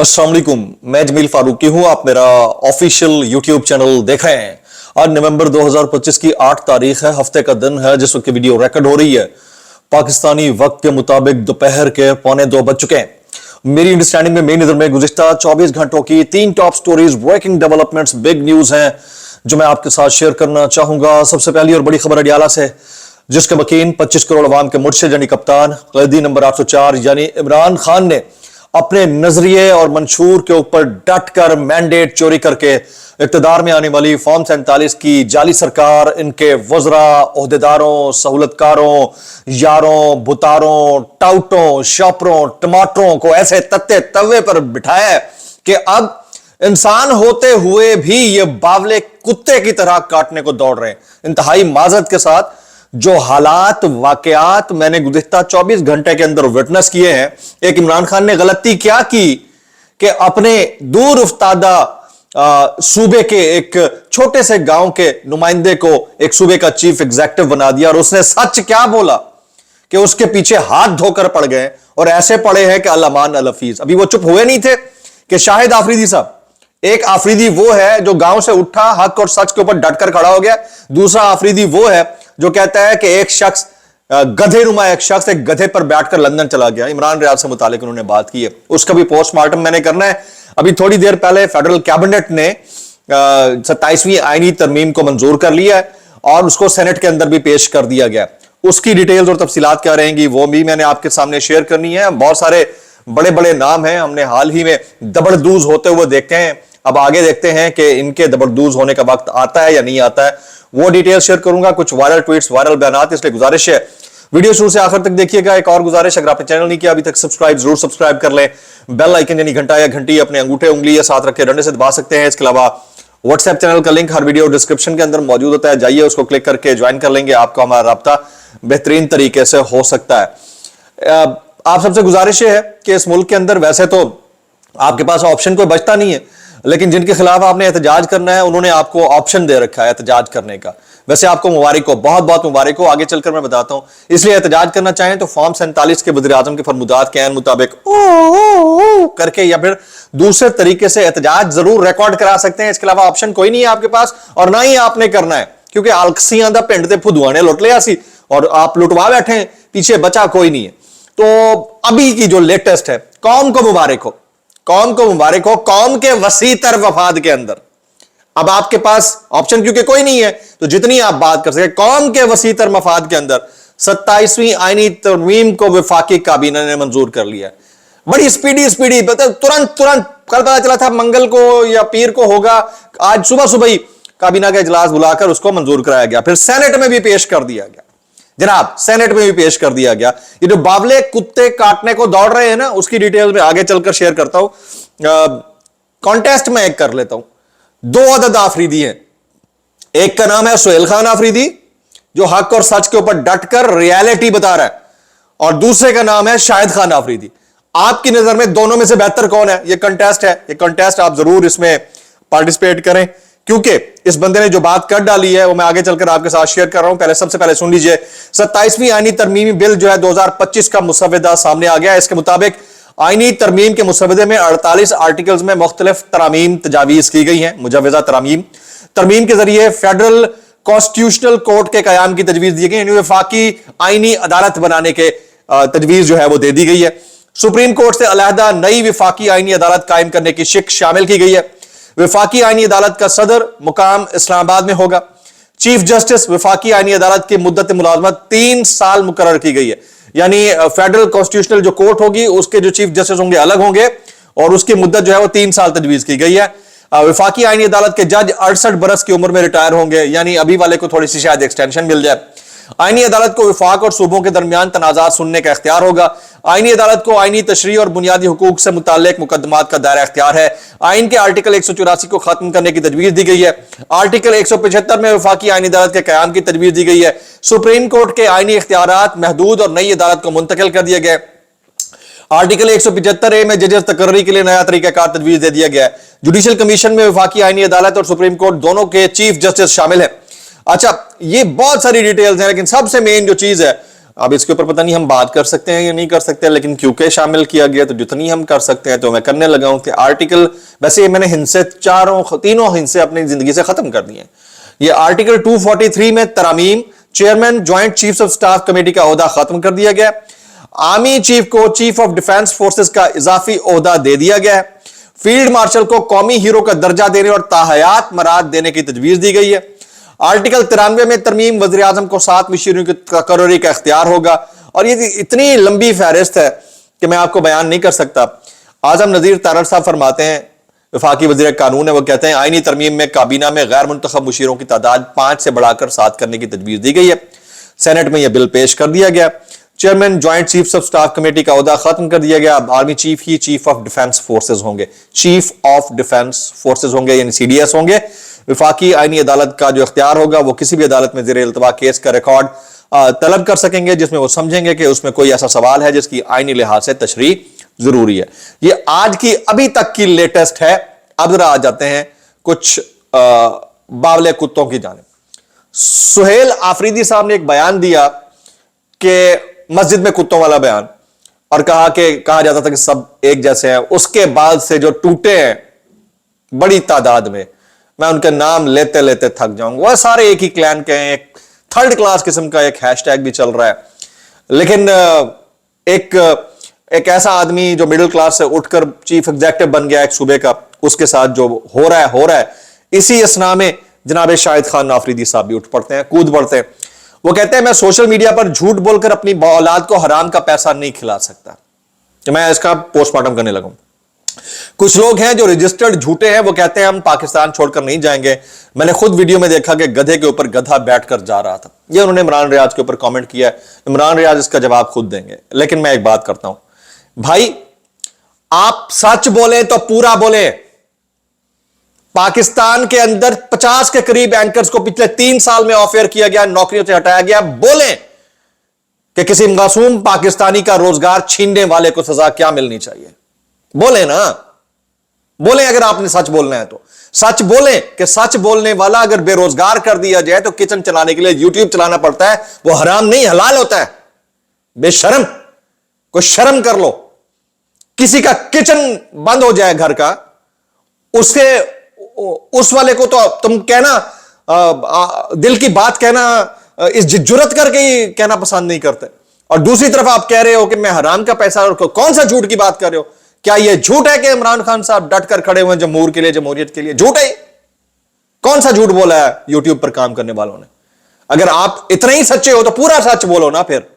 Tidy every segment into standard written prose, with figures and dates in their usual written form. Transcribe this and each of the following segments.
अस्सलाम वालेकुम, मैं जमील फारूकी हूं। आप मेरा ऑफिशियल यूट्यूब चैनल देख रहे हैं। आज नवंबर 2025 की 8 तारीख है, हफ्ते का दिन है जिस वक्त वीडियो रिकॉर्ड हो रही है। पाकिस्तानी वक्त के मुताबिक दोपहर के 1:45 बज चुके हैं। मेरी अंडरस्टैंडिंग में मेरी नजर में गुज़िश्ता 24 घंटों की 3 top stories, breaking developments, big news हैं जो मैं आपके साथ शेयर करना चाहूंगा। सबसे पहली और बड़ी खबर अडियाला से, जिसके मकीन 25 करोड़ अवाम के मुर्शिद यानी कप्तान कैदी नंबर 804 यानी इमरान खान ने अपने नजरिए और मंशूर के ऊपर डट कर मैंडेट चोरी करके इक्तदार में आने वाली फॉर्म 47 की जाली सरकार, इनके वज़रा, ओहदेदारों, सहूलतकारों, यारों, बुतारों, टाउटों, शॉपरों, टमाटरों को ऐसे तत्ते तवे पर बिठाया है कि अब इंसान होते हुए भी ये बावले कुत्ते की तरह काटने को दौड़ रहे हैं। इंतहाई माजरत के साथ जो हालात वाकयात मैंने गुज़िश्ता 24 घंटे के अंदर विटनेस किए हैं, एक इमरान खान ने गलती क्या की कि अपने दूर उफ्तादा सूबे के एक छोटे से गांव के नुमाइंदे को एक सूबे का चीफ एग्जीक्यूटिव बना दिया। और उसने सच क्या बोला कि उसके पीछे हाथ धोकर पड़ गए और ऐसे पड़े हैं कि अल-अमान अल-हफीज। अभी वो चुप हुए नहीं थे कि शाहिद आफरीदी साहब, एक आफरीदी वो है जो गांव से उठा, हक और सच के ऊपर डटकर खड़ा हो गया। दूसरा आफरीदी वो है जो कहता है कि एक शख्स गधे नुमा एक शख्स एक गधे पर बैठकर लंदन चला गया। इमरान रियाज से मुतालिक उन्होंने बात की है, उसका भी पोस्टमार्टम मैंने करना है। अभी थोड़ी देर पहले फेडरल कैबिनेट ने 27वीं आईनी तरमीम को मंजूर कर लिया है और उसको सेनेट के अंदर भी पेश कर दिया गया। उसकी डिटेल्स और तफसीलात क्या रहेंगी वो भी मैंने आपके सामने शेयर करनी है। बहुत सारे बड़े बड़े नाम हैं, हमने हाल ही में दबड़दूज होते हुए देखे हैं। अब आगे देखते हैं कि इनके दबड़दूज होने का वक्त आता है या नहीं आता है, वो डिटेल शेयर करूंगा। कुछ वायरल ट्वीट्स, वायरल बयानात, इसलिए गुजारिश है वीडियो शुरू से आखिर तक देखिएगा। एक और गुजारिश, अगर आपने चैनल नहीं किया अभी तक सब्सक्राइब जरूर सब्सक्राइब कर लें। बेल आइकन यानी घंटा या घंटी अपने अंगूठे उंगली या साथ रखे डंडे से दबा सकते हैं। इसके अलावा व्हाट्सएप चैनल का लिंक हर वीडियो डिस्क्रिप्शन के अंदर मौजूद होता है, जाइए उसको क्लिक करके ज्वाइन कर लेंगे। आपका हमारा राब्ता बेहतरीन तरीके से हो सकता है। आप सबसे गुजारिश है कि इस मुल्क के अंदर वैसे तो आपके पास ऑप्शन कोई बचता नहीं है, लेकिन जिनके खिलाफ आपने एहतजाज करना है उन्होंने आपको ऑप्शन दे रखा है एहतजाज करने का। वैसे आपको मुबारक हो, बहुत बहुत मुबारक हो, आगे चलकर मैं बताता हूं। इसलिए एहतजाज करना चाहें तो फॉर्म 47 के वज़ीर आज़म के फरमुदात के ऐन मुताबिक ओ करके या फिर दूसरे तरीके से एहतजाज जरूर रिकॉर्ड करा सकते हैं। इसके अलावा ऑप्शन कोई नहीं है आपके पास और ना ही आपने करना है, क्योंकि आलकसियां दा पिंड ते फुदुआ ने लुट लिया सी और आप लुटवा बैठे हैं, पीछे बचा कोई नहीं है। तो अभी की जो लेटेस्ट है, कौम को मुबारक हो, कौम को मुबारक हो, कौम के वसी तर वफाद के अंदर अब आपके पास ऑप्शन क्योंकि कोई नहीं है तो जितनी आप बात कर सके, कौम के वसी तर मफाद के अंदर 27वीं आईनी तरमीम को वफाकी काबीना ने मंजूर कर लिया है। बड़ी स्पीडी तुरंत कल पता चला था मंगल को या पीर को होगा, आज सुबह सुबह ही काबीना का इजलास बुलाकर उसको मंजूर कराया गया, फिर सेनेट में भी पेश कर दिया गया। जनाब सेनेट में भी पेश कर दिया गया। ये जो बावले कुत्ते काटने को दौड़ रहे हैं ना, उसकी डिटेल में आगे चलकर शेयर करता हूं। कॉन्टेस्ट में एक कर लेता हूं। 2 अदद आफरीदी हैं, एक का नाम है सुहेल खान आफरीदी जो हक और सच के ऊपर डटकर रियलिटी बता रहा है, और दूसरे का नाम है शाहिद खान आफरीदी। आपकी नजर में दोनों में से बेहतर कौन है? ये कंटेस्ट है, ये कंटेस्ट आप जरूर इसमें पार्टिसिपेट करें, क्योंकि इस बंदे ने जो बात कर डाली है वो मैं आगे चलकर आपके साथ शेयर कर रहा हूं। पहले सबसे पहले सुन लीजिए। 27वीं आईनी तरमीमी बिल जो है 2025 का मुसवदा सामने आ गया है। इसके मुताबिक आईनी तरमीम के मुसवदे में 48 आर्टिकल्स में मुख्तलिफ तरामीम तजावीज की गई हैं। मुजवजा तरमीम के जरिए फेडरल कॉन्स्टिट्यूशनल कोर्ट के कयाम की तजवीज दी गई है। वफाकी आईनी अदालत बनाने के तजवीज जो है वो दे दी गई है। सुप्रीम कोर्ट से अलहदा नई वफाकी आईनी अदालत कायम करने की शिक शामिल की गई है। वफाकी आईनी अदालत का सदर मुकाम इस्लामाबाद में होगा। चीफ जस्टिस वफाकी आईनी अदालत की मुद्दत मुलाजमत 3 साल मुकर्रर की गई है, यानी फेडरल कॉन्स्टिट्यूशनल जो कोर्ट होगी उसके जो चीफ जस्टिस होंगे अलग होंगे और उसकी मुद्दत जो है वो 3 साल तजवीज की गई है। वफाकी आईनी अदालत के जज 68 बरस की उम्र में रिटायर होंगे, यानी अभी वाले को थोड़ी सी शायद एक्सटेंशन मिल जाए। आईनी अदालत को वफाक और सूबों के दरमियान तनाजात सुनने का इख्तियार होगा। आईनी अदालत को आईनी तशरीह और बुनियादी हुकूक से मुताल्लिक मुकदमात का दायरा इख्तियार है। आइन के आर्टिकल 184 को खत्म करने की तजवीज दी गई है। आर्टिकल 175 में वफाकी आईनी अदालत के कयाम की तजवीज दी गई है। सुप्रीम कोर्ट के आईनी इख्तियारात महदूद और नई अदालत को मुंतकिल कर दिए गए। आर्टिकल 175 में जजेस तकर्री के लिए नया तरीकाकार तजवीज दे दिया गया है। जुडिशल कमीशन में वफाकी आईनी अदालत और सुप्रीम कोर्ट दोनों के चीफ जस्टिस शामिल है। अच्छा, ये बहुत सारी डिटेल्स हैं, लेकिन सबसे मेन जो चीज है अब इसके ऊपर पता नहीं हम बात कर सकते हैं या नहीं कर सकते, लेकिन क्योंकि शामिल किया गया तो जितनी हम कर सकते हैं तो मैं करने लगा हूं कि आर्टिकल, वैसे मैंने हिंसे तीनों हिंसे अपनी जिंदगी से खत्म कर दिए। ये आर्टिकल 243 में तरमीम, chairman joint chiefs of staff committee का ओहदा खत्म कर दिया गया। आर्मी चीफ को चीफ ऑफ डिफेंस फोर्सेस का इजाफी ओहदा दे दिया गया है। फील्ड मार्शल को कौमी हीरो का दर्जा देने और ताहयात मराद देने की तजवीज दी गई है। आर्टिकल 93 में तरमीम, वज़ीर आज़म को 7 मिशनरियों की तकर्री का इख्तियार होगा। और ये इतनी लंबी फहरिस्त है कि मैं आपको बयान नहीं कर सकता। आजम नज़ीर तारड़ साहब फरमाते हैं, वफाकी वज़ीर कानून है, वो कहते हैं आईनी तरमीम में काबीना में गैर मुंतखब मुशीरों की तादाद 5 से बढ़ाकर 7 करने की तजवीज दी गई है। सेनेट में यह बिल पेश कर दिया गया। Chairman joint chiefs of staff committee का ओहदा खत्म कर दिया गया। Army chief he chief of defence forces होंगे, चीफ ऑफ डिफेंस फोर्सेज होंगे, यानी CDS होंगे। वफाकी आईनी अदालत का जो इख्तियार होगा वो किसी भी अदालत में ज़ेर इल्तवा केस का रिकॉर्ड तलब कर सकेंगे जिसमें वो समझेंगे कि उसमें कोई ऐसा सवाल है जिसकी आईनी लिहाज से तशरीह जरूरी है। ये आज की अभी तक की लेटेस्ट है। अब जरा आ जाते हैं कुछ बावले कुत्तों की जानिब। सुहेल आफरीदी साहब ने एक बयान दिया कि मस्जिद में कुत्तों वाला बयान, और कहा जाता था कि सब एक जैसे हैं। उसके बाद से जो टूटे हैं बड़ी तादाद में, मैं उनके नाम लेते लेते थक जाऊंगा, वह सारे एक ही क्लैन के हैं। एक थर्ड क्लास किस्म का एक हैशटैग भी चल रहा है। लेकिन एक ऐसा आदमी जो मिडिल क्लास से उठकर चीफ एग्जेक्टिव बन गया एक सूबे का, उसके साथ जो हो रहा है। इसी असना में जनाब शाहिद खान आफरीदी साहब भी उठ पड़ते हैं, कूद पड़ते हैं। वो कहते हैं मैं सोशल मीडिया पर झूठ बोलकर अपनी औलाद को हराम का पैसा नहीं खिला सकता, कि मैं इसका पोस्टमार्टम करने लगूं। कुछ लोग हैं जो रजिस्टर्ड झूठे हैं, वो कहते हैं हम पाकिस्तान छोड़कर नहीं जाएंगे। मैंने खुद वीडियो में देखा कि गधे के ऊपर गधा बैठकर जा रहा था। ये उन्होंने इमरान रियाज के ऊपर कमेंट किया है। इमरान रियाज इसका जवाब खुद देंगे, लेकिन मैं एक बात करता हूं भाई, आप सच बोले तो पूरा बोले। पाकिस्तान के अंदर 50 के करीब एंकर्स को पिछले 3 साल में ऑफ एयर किया गया, नौकरियों से हटाया गया। बोलें कि किसी मासूम पाकिस्तानी का रोजगार छीनने वाले को सजा क्या मिलनी चाहिए। बोले ना, बोलें अगर आपने सच बोलना है तो सच बोलें कि सच बोलने वाला अगर बेरोजगार कर दिया जाए तो किचन चलाने के लिए यूट्यूब चलाना पड़ता है, वो हराम नहीं हलाल होता है। बेशर्म, कोई शर्म कर लो। किसी का किचन बंद हो जाए घर का, उस वाले को तो तुम कहना दिल की बात कहना इस जुर्रत करके ही कहना पसंद नहीं करते। और दूसरी तरफ आप कह रहे हो कि मैं हराम का पैसा, कौन सा झूठ की बात कर रहे हो? क्या यह झूठ है कि इमरान खान साहब डट कर खड़े हुए जमहूर के लिए, जमहूरियत के लिए? झूठ है। कौन सा झूठ बोला है यूट्यूब पर काम करने वालों ने? अगर आप इतने ही सच्चे हो तो पूरा सच बोलो ना। फिर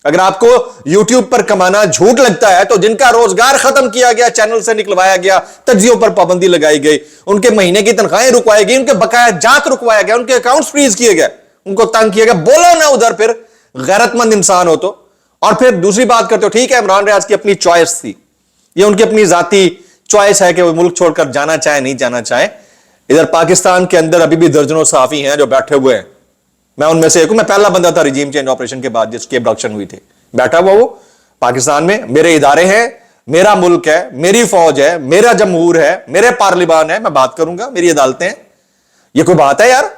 अगर आपको यूट्यूब पर कमाना झूठ लगता है तो जिनका रोजगार खत्म किया गया, चैनल से निकलवाया गया, तज्जियों पर पाबंदी लगाई गई, उनके महीने की तनख्वाहें रुकवाई गई, उनके बकाया जात रुकवाया गया, उनके अकाउंट्स फ्रीज किए गए, उनको तंग किया गया, बोलो ना उधर। फिर गैरतमंद इंसान हो तो। और फिर दूसरी बात करते हो, ठीक है इमरान रियाज की अपनी चॉइस थी, ये उनकी अपनी जाती चॉइस है कि वो मुल्क छोड़कर जाना चाहे नहीं जाना चाहे। इधर पाकिस्तान के अंदर अभी भी दर्जनों सहाफी हैं जो बैठे हुए हैं। मैं उनमें से एक हूं। मैं पहला बंदा था रिजीम चेंज ऑपरेशन के बाद जिसकी अबडक्शन हुई थी, बैठा हुआ वो पाकिस्तान में। मेरे इदारे हैं, मेरा मुल्क है, मेरी फौज है, मेरा जमहूर है, मेरे पार्लिमान है, मैं बात करूंगा, मेरी अदालतें हैं। ये कोई बात है यार?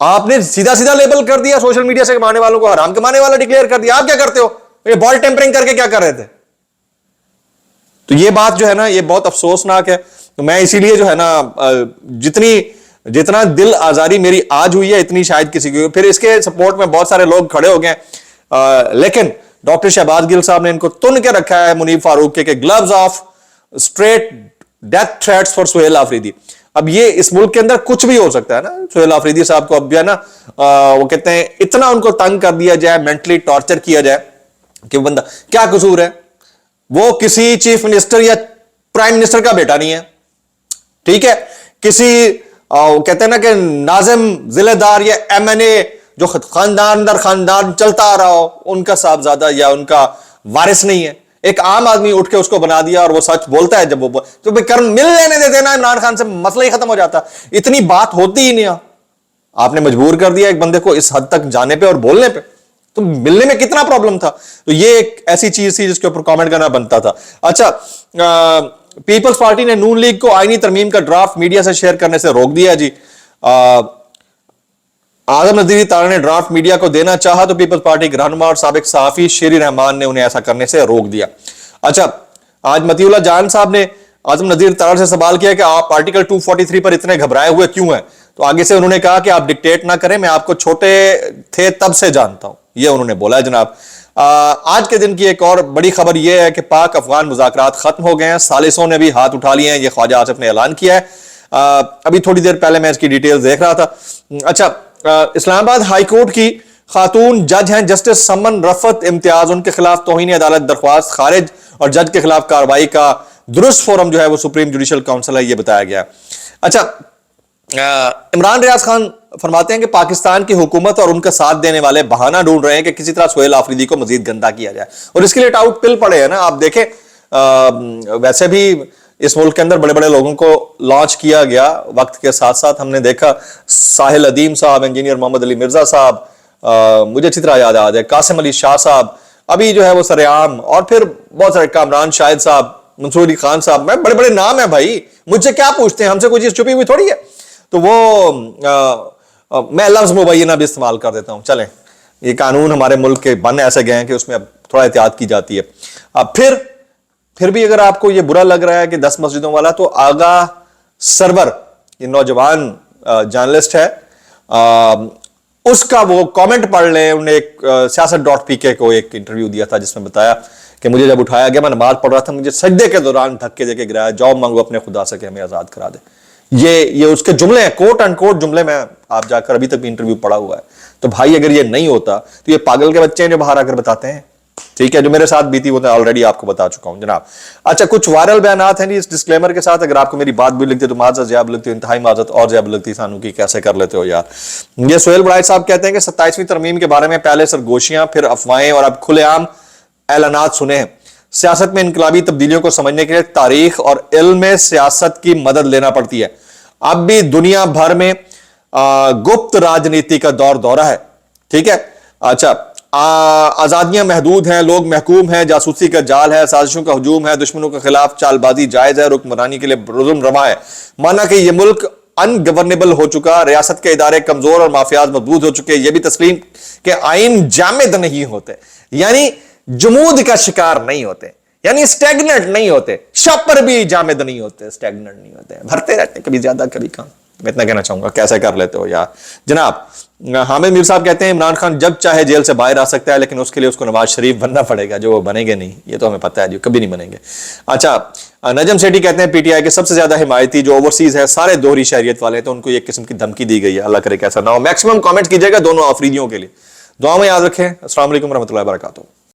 आपने सीधा सीधा लेबल कर दिया सोशल मीडिया से कमाने वालों को, हराम कमाने वाला डिक्लेयर कर दिया। आप क्या करते हो? ये बॉल टेम्परिंग करके क्या कर रहे थे? तो ये बात जो है ना, ये बहुत अफसोसनाक है। तो मैं इसीलिए जो है ना, जितना दिल आजारी मेरी आज हुई है इतनी शायद किसी की। फिर इसके सपोर्ट में बहुत सारे लोग खड़े हो गए, लेकिन डॉक्टर शहबाज गिल साहब ने इनको तुन के रखा है मुनीब फारूक के gloves off straight death threats for Suhail Afridi. अब ये इस मुल्क के अंदर कुछ भी हो सकता है ना। सुहेल आफरीदी साहब को अब जो है ना, वो कहते हैं इतना उनको तंग कर दिया जाए, मेंटली टॉर्चर किया जाए कि बंदा क्या कसूर है? वो किसी चीफ मिनिस्टर या प्राइम मिनिस्टर का बेटा नहीं है, ठीक है? किसी वो कहते हैं ना कि नाजिम जिलेदार या MNA जो खानदान दर खानदान चलता आ रहा हो, उनका साहबजादा या उनका वारिस नहीं है। एक आम आदमी उठ के उसको बना दिया और वो सच बोलता है। जब वो तो भाई मिल लेने देते ना इमरान खान से, मसला ही खत्म हो जाता। इतनी बात होती ही नहीं। आपने मजबूर कर दिया एक बंदे को इस हद तक जाने पे और बोलने पे। तो मिलने में कितना प्रॉब्लम था? तो ये एक ऐसी चीज थी जिसके ऊपर कमेंट करना बनता था। अच्छा, पीपल्स पार्टी ने नून लीग को आईनी तरमीम का ड्राफ्ट मीडिया से शेयर करने से रोक दिया जी। आजम नदीरी तारा ने ड्राफ्ट मीडिया को देना चाहा तो पीपल्स पार्टी के रहनुमा और साबिक सहाफी शेरी रहमान ने उन्हें ऐसा करने से रोक दिया। अच्छा, आज मतीउल्लाह जान साहब ने आजम नदीर तारा से सवाल किया कि आप आर्टिकल 243 पर इतने घबराए हुए क्यों हैं, तो आगे से उन्होंने कहा कि आप डिक्टेट ना करें, मैं आपको छोटे थे तब से जानता हूं, यह उन्होंने बोला है जनाब। आज के दिन की एक और बड़ी खबर यह है कि पाक अफगान मुज़ाकरात खत्म हो गए हैं, सालिसों ने भी हाथ उठा लिए हैं, यह ख्वाजा आसिफ ने ऐलान किया है। अभी थोड़ी देर पहले मैं इसकी डिटेल्स देख रहा था। अच्छा, इस्लामाबाद हाई कोर्ट की खातून जज हैं जस्टिस समन रफत इम्तियाज, उनके खिलाफ तौहीन अदालत दरख्वास्त खारिज और जज के खिलाफ कार्रवाई का दुरुस्त फोरम जो है वो सुप्रीम जुडिशल काउंसिल है, ये बताया गया। अच्छा, इमरान रियाज खान फरमाते हैं कि पाकिस्तान की हुकूमत और उनका साथ देने वाले बहाना ढूंढ रहे हैं कि किसी तरह सुहेल आफरीदी को मजीद गंदा किया जाए, और इसके लिए टाउट पिल पड़े हैं ना। आप देखें, वैसे भी इस मुल्क के अंदर बड़े बड़े लोगों को लॉन्च किया गया, वक्त के साथ साथ हमने देखा साहिल अदीम साहब, इंजीनियर मोहम्मद अली मिर्जा साहब, मुझे अच्छी तरह याद है कासिम अली शाह साहब, अभी जो है वो सरेआम, और फिर बहुत सारे कामरान शाहिद साहब, मंसूर अली खान साहब, मैं बड़े बड़े नाम है भाई, मुझसे क्या पूछते हैं, हमसे कोई चीज छुपी हुई थोड़ी है। तो वो मैं लफ्ज मुबैना भी इस्तेमाल कर देता हूं। चलें, ये कानून हमारे मुल्क के बन ऐसे गए हैं कि उसमें अब थोड़ा एहतियात की जाती है। अब फिर भी अगर आपको ये बुरा लग रहा है कि 10 मस्जिदों वाला, तो आगा सरवर, ये नौजवान जर्नलिस्ट है, उसका वो कमेंट पढ़ लें। उन्हें एक siyaset.pk को एक इंटरव्यू दिया था जिसमें बताया कि मुझे जब उठाया गया, मैं नमाज पढ़ रहा था, मुझे सजदे के दौरान धक्के देके गिराया, जॉब मांगो अपने खुदा से कि हमें आजाद करा दे। ये उसके जुमले हैं, कोट अनकोट जुमले में, आप जाकर अभी तक भी इंटरव्यू पढ़ा हुआ है। तो भाई अगर ये नहीं होता तो ये पागल के बच्चे हैं जो बाहर आकर बताते हैं, ठीक है, जो मेरे साथ बीती वो ऑलरेडी आपको बता चुका हूं जनाब। अच्छा, कुछ वायरल बयानात हैं इस डिस्क्लेमर के साथ, अगर आपको मेरी बात भी लगती है तो माजत ज्यादा लगती है, इंतहाई माजत और ज्यादा लगती है, सानू की कैसे कर लेते हो यार। ये सुहेल बड़ाई साहब कहते हैं कि 27वीं तरमीम के बारे में पहले सरगोशियां, फिर अफवाहें और अब खुलेआम ऐलानात सुने हैं। सियासत में इनकलाबी तब्दीलियों को समझने के लिए तारीख और इल्म सियासत की मदद लेना पड़ती है। अब भी दुनिया भर में गुप्त राजनीति का दौरा है, ठीक है। अच्छा, आजादियां महदूद हैं, लोग महकूम हैं, जासूसी का जाल है, साजिशों का हुजूम है, दुश्मनों के खिलाफ चालबाजी जायज है, हुक्मरानी के लिए जुल्म रवा है। माना कि यह मुल्क अनगवर्नेबल हो चुका, रियासत के इदारे कमजोर और माफियाज मजबूत हो चुके, यह भी तस्लीम के आइन जामिद नहीं होते, यानी जमूद का शिकार नहीं होते, यानी स्टैग्नेंट नहीं होते, शपर भी जामिद नहीं होते, स्टैग्नेंट नहीं होते, भरते रहते, कभी ज्यादा कभी कम। मैं इतना कहना चाहूंगा, कैसे कर लेते हो यार जनाब। हामिद मीर साहब कहते हैं इमरान खान जब चाहे जेल से बाहर आ सकता है, लेकिन उसके लिए उसको नवाज शरीफ बनना पड़ेगा, जो वो बनेंगे नहीं, ये तो हमें पता है, जो कभी नहीं बनेंगे। अच्छा, नजम सेठी कहते हैं पीटीआई के सबसे ज्यादा हिमायती जो ओवरसीज है सारे दोहरी शहरियत वाले, तो उनको एक किस्म की धमकी दी गई है, अल्लाह करे कैसा ना हो। मैक्सिमम कमेंट कीजिएगा दोनों आफरीदियों के लिए, दुआ में याद रखें। अस्सलाम वालेकुम रहमतुल्लाहि व बरकातुहू।